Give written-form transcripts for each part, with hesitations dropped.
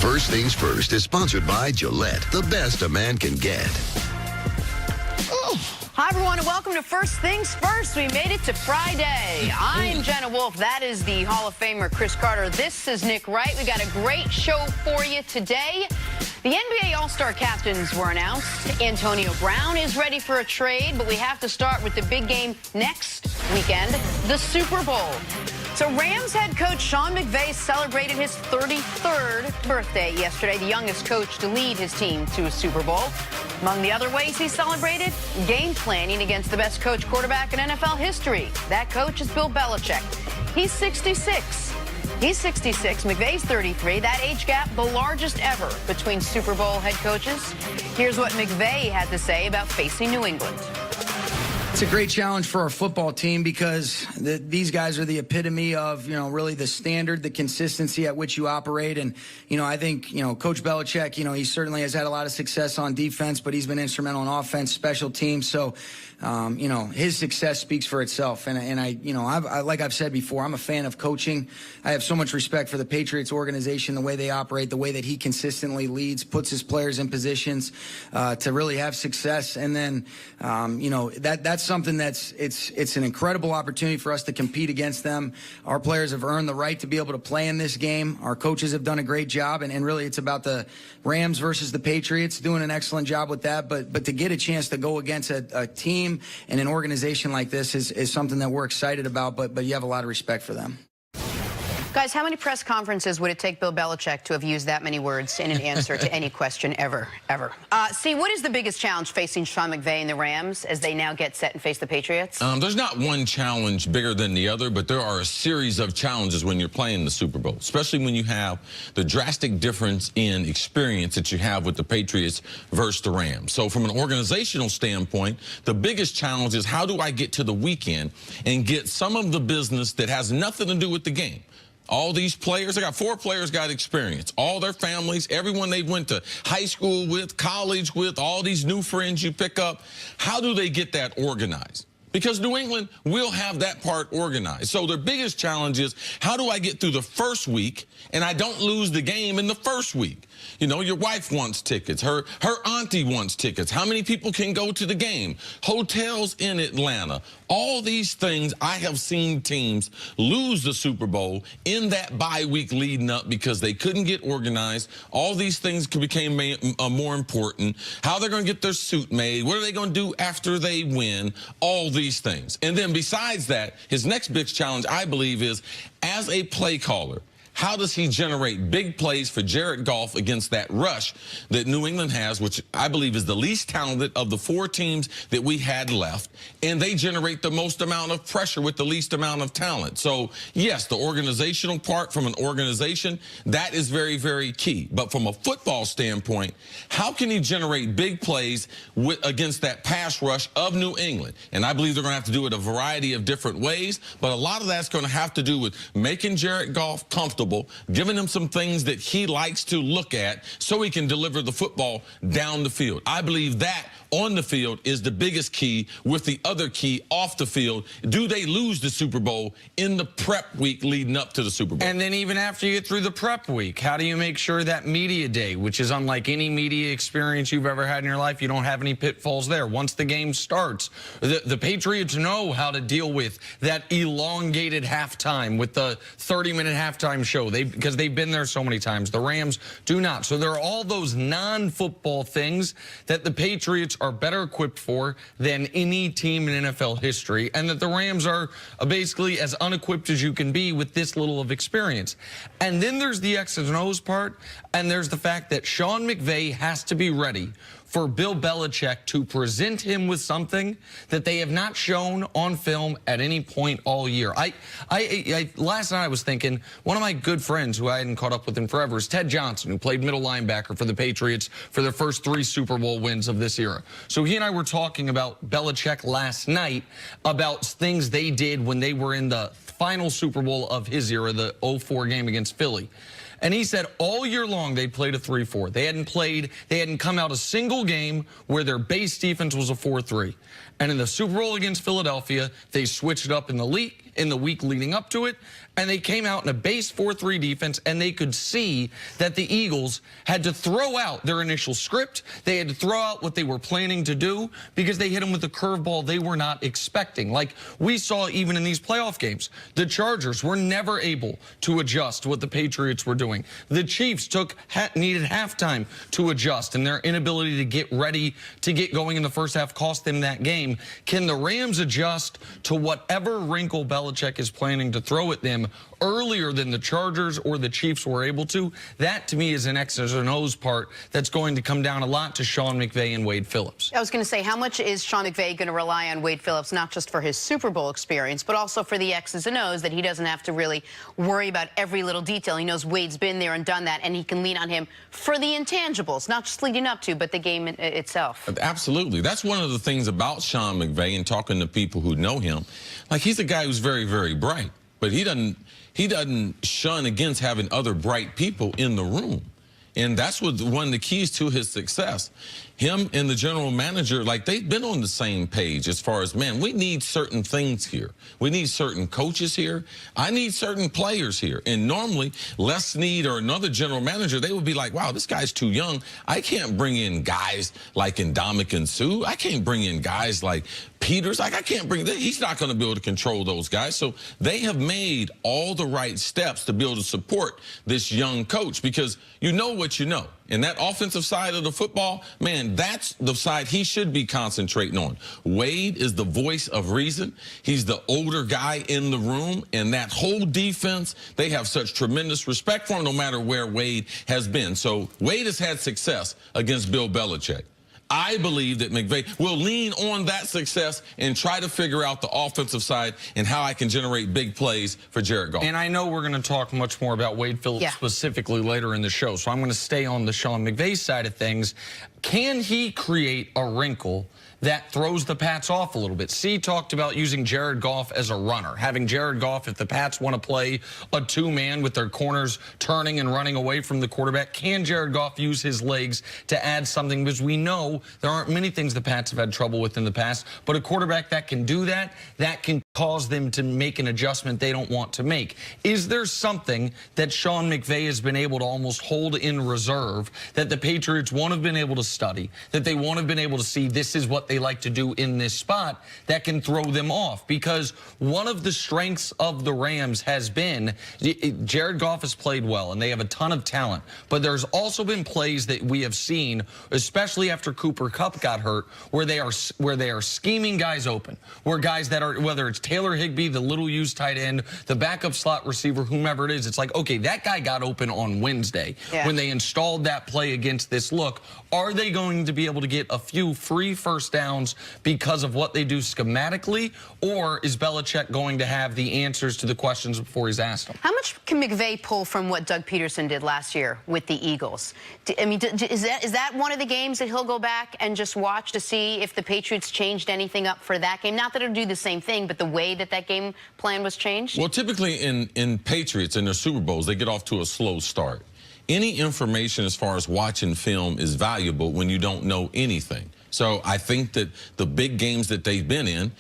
First Things First is sponsored by Gillette, the best a man can get. Hi, everyone, and welcome to First Things First. We made it to Friday. I'm Jenna Wolf. That is the Hall of Famer Cris Carter. This is Nick Wright. We got a great show for you today. The NBA All-Star captains were announced. Antonio Brown is ready for a trade, but we have to start with the big game next weekend, the Super Bowl. So Rams head coach Sean McVay celebrated his 33rd birthday yesterday, the youngest coach to lead his team to a Super Bowl. Among the other ways he celebrated, game planning against the best coach quarterback in NFL history. That coach is Bill Belichick. He's 66. He's 66. McVay's 33. That age gap, the largest ever between Super Bowl head coaches. Here's what McVay had to say about facing New England. It's a great challenge for our football team because these guys are the epitome of, really the standard, the consistency at which you operate. And, I think, Coach Belichick, he certainly has had a lot of success on defense, but he's been instrumental in offense, special teams. So, his success speaks for itself. And I like I've said before, I'm a fan of coaching. I have so much respect for the Patriots organization, the way they operate, the way that he consistently leads, puts his players in positions to really have success. And then, that's something it's an incredible opportunity for us to compete against them. Our players have earned the right to be able to play in this game. Our coaches have done a great job, and really it's about the Rams versus the Patriots, doing an excellent job with that. But to get a chance to go against a team and an organization like this is something that we're excited about, but you have a lot of respect for them. Guys, how many press conferences would it take Bill Belichick to have used that many words in an answer to any question ever? See, what is the biggest challenge facing Sean McVay and the Rams as they now get set and face the Patriots? There's not one challenge bigger than the other, but there are a series of challenges when you're playing the Super Bowl, especially when you have the drastic difference in experience that you have with the Patriots versus the Rams. So from an organizational standpoint, the biggest challenge is how do I get to the weekend and get some of the business that has nothing to do with the game. All these players, I got 4 players got experience. All their families, everyone they went to high school with, college with, all these new friends you pick up. How do they get that organized? Because New England will have that part organized. So their biggest challenge is, how do I get through the first week and I don't lose the game in the first week? Your wife wants tickets. Her auntie wants tickets. How many people can go to the game? Hotels in Atlanta. All these things, I have seen teams lose the Super Bowl in that bye week leading up because they couldn't get organized. All these things became more important. How they're going to get their suit made. What are they going to do after they win? All these things. And then besides that, his next big challenge, I believe, is as a play caller, how does he generate big plays for Jared Goff against that rush that New England has, which I believe is the least talented of the 4 teams that we had left, and they generate the most amount of pressure with the least amount of talent. So, yes, the organizational part from an organization, that is very, very key. But from a football standpoint, how can he generate big plays against that pass rush of New England? And I believe they're going to have to do it a variety of different ways, but a lot of that's going to have to do with making Jared Goff comfortable, giving him some things that he likes to look at so he can deliver the football down the field. I believe that on the field is the biggest key, with the other key off the field. Do they lose the Super Bowl in the prep week leading up to the Super Bowl? And then even after you get through the prep week, how do you make sure that media day, which is unlike any media experience you've ever had in your life, you don't have any pitfalls there? Once the game starts, the Patriots know how to deal with that elongated halftime with the 30-minute halftime show because they've been there so many times. The Rams do not. So there are all those non-football things that the Patriots are better equipped for than any team in NFL history, and that the Rams are basically as unequipped as you can be with this little of experience. And then there's the X's and O's part, and there's the fact that Sean McVay has to be ready for Bill Belichick to present him with something that they have not shown on film at any point all year. Last night I was thinking, one of my good friends who I hadn't caught up with in forever is Ted Johnson, who played middle linebacker for the Patriots for their first 3 Super Bowl wins of this era. So he and I were talking about Belichick last night, about things they did when they were in the final Super Bowl of his era, the 04 game against Philly. And he said all year long they played a 3-4. They hadn't come out a single game where their base defense was a 4-3. And in the Super Bowl against Philadelphia, they switched it up in the league. in the week leading up to it, and they came out in a base 4-3 defense, and they could see that the Eagles had to throw out their initial script. They had to throw out what they were planning to do because they hit them with a curveball they were not expecting. Like we saw even in these playoff games, the Chargers were never able to adjust what the Patriots were doing. The Chiefs needed halftime to adjust, and their inability to get ready to get going in the first half cost them that game. Can the Rams adjust to whatever wrinkle Belichick is planning to throw at them earlier than the Chargers or the Chiefs were able to? That, to me, is an X's and O's part that's going to come down a lot to Sean McVay and Wade Phillips. I was going to say, how much is Sean McVay going to rely on Wade Phillips, not just for his Super Bowl experience, but also for the X's and O's, that he doesn't have to really worry about every little detail. He knows Wade's been there and done that, and he can lean on him for the intangibles, not just leading up to, but the game itself. Absolutely. That's one of the things about Sean McVay and talking to people who know him. Like, he's a guy who's very, very bright, but he doesn't shun against having other bright people in the room. And that's one of the keys to his success. Him and the general manager, like, they've been on the same page as far as, man, we need certain things here. We need certain coaches here. I need certain players here. And normally, Les Snead or another general manager, they would be like, wow, this guy's too young. I can't bring in guys like Ndamukong Suh. I can't bring in guys like Peters. Like, I can't bring, he's not going to be able to control those guys. So they have made all the right steps to be able to support this young coach, because you know what you know. And that offensive side of the football, man, that's the side he should be concentrating on. Wade is the voice of reason. He's the older guy in the room. And that whole defense, they have such tremendous respect for him no matter where Wade has been. So Wade has had success against Bill Belichick. I believe that McVay will lean on that success and try to figure out the offensive side and how I can generate big plays for Jared Goff. And I know we're going to talk much more about Wade Phillips specifically later in the show, so I'm going to stay on the Sean McVay side of things. Can he create a wrinkle that throws the Pats off a little bit? C talked about using Jared Goff as a runner, having Jared Goff, if the Pats want to play a two-man with their corners turning and running away from the quarterback, can Jared Goff use his legs to add something? Because we know there aren't many things the Pats have had trouble with in the past, but a quarterback that can do that, that can cause them to make an adjustment they don't want to make. Is there something that Sean McVay has been able to almost hold in reserve that the Patriots won't have been able to study, that they won't have been able to see this is what they like to do in this spot, that can throw them off? Because one of the strengths of the Rams has been Jared Goff has played well, and they have a ton of talent. But there's also been plays that we have seen, especially after Cooper Kupp got hurt, where they are scheming guys open, where guys that are, whether it's Taylor Higbee, the little used tight end, the backup slot receiver, whomever it is, it's like, okay, that guy got open on Wednesday when they installed that play against this look. Are they going to be able to get a few free first downs because of what they do schematically, or is Belichick going to have the answers to the questions before he's asked them? How much can McVay pull from what Doug Peterson did last year with the Eagles? I mean, is that one of the games that he'll go back and just watch to see if the Patriots changed anything up for that game? Not that it'll do the same thing, but the way that game plan was changed? Well, typically in Patriots, in their Super Bowls, they get off to a slow start. Any information as far as watching film is valuable when you don't know anything. So I think that the big games that they've been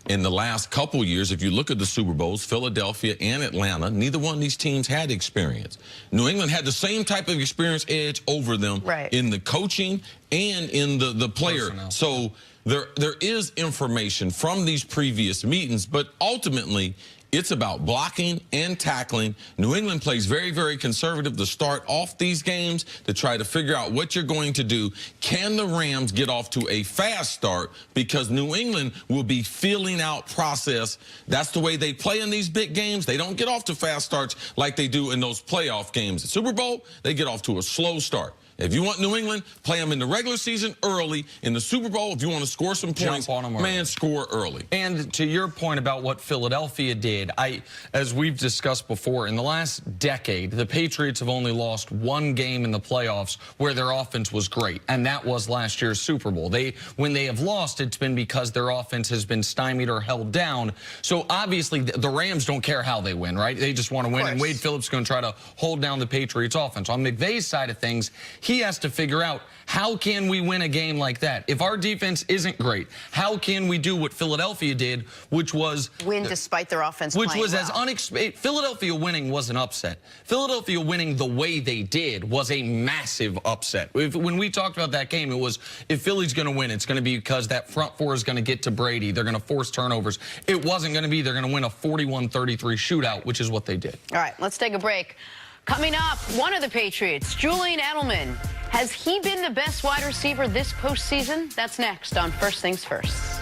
in the last couple years, if you look at the Super Bowls, Philadelphia and Atlanta, neither one of these teams had experience. New England had the same type of experience edge over them in the coaching and in the player. Personnel. So there is information from these previous meetings, but ultimately it's about blocking and tackling. New England plays very, very conservative to start off these games to try to figure out what you're going to do. Can the Rams get off to a fast start? Because New England will be feeling out process. That's the way they play in these big games. They don't get off to fast starts like they do in those playoff games. The Super Bowl, they get off to a slow start. If you want New England, play them in the regular season early. In the Super Bowl, if you want to score some points, man, score early. And to your point about what Philadelphia did, as we've discussed before, in the last decade, the Patriots have only lost one game in the playoffs where their offense was great, and that was last year's Super Bowl. When they have lost, it's been because their offense has been stymied or held down. So obviously, the Rams don't care how they win, right? They just want to win, and Wade Phillips is going to try to hold down the Patriots offense. On McVay's side of things, he He has to figure out, how can we win a game like that? If our defense isn't great, how can we do what Philadelphia did, which was win despite their offense which playing was well. as unexpected. Philadelphia winning was an upset. Philadelphia winning the way they did was a massive upset. When we talked about that game, it was, if Philly's going to win, it's going to be because that front four is going to get to Brady. They're going to force turnovers. It wasn't going to be they're going to win a 41-33 shootout, which is what they did. All right, let's take a break. Coming up, one of the Patriots, Julian Edelman. Has he been the best wide receiver this postseason? That's next on First Things First.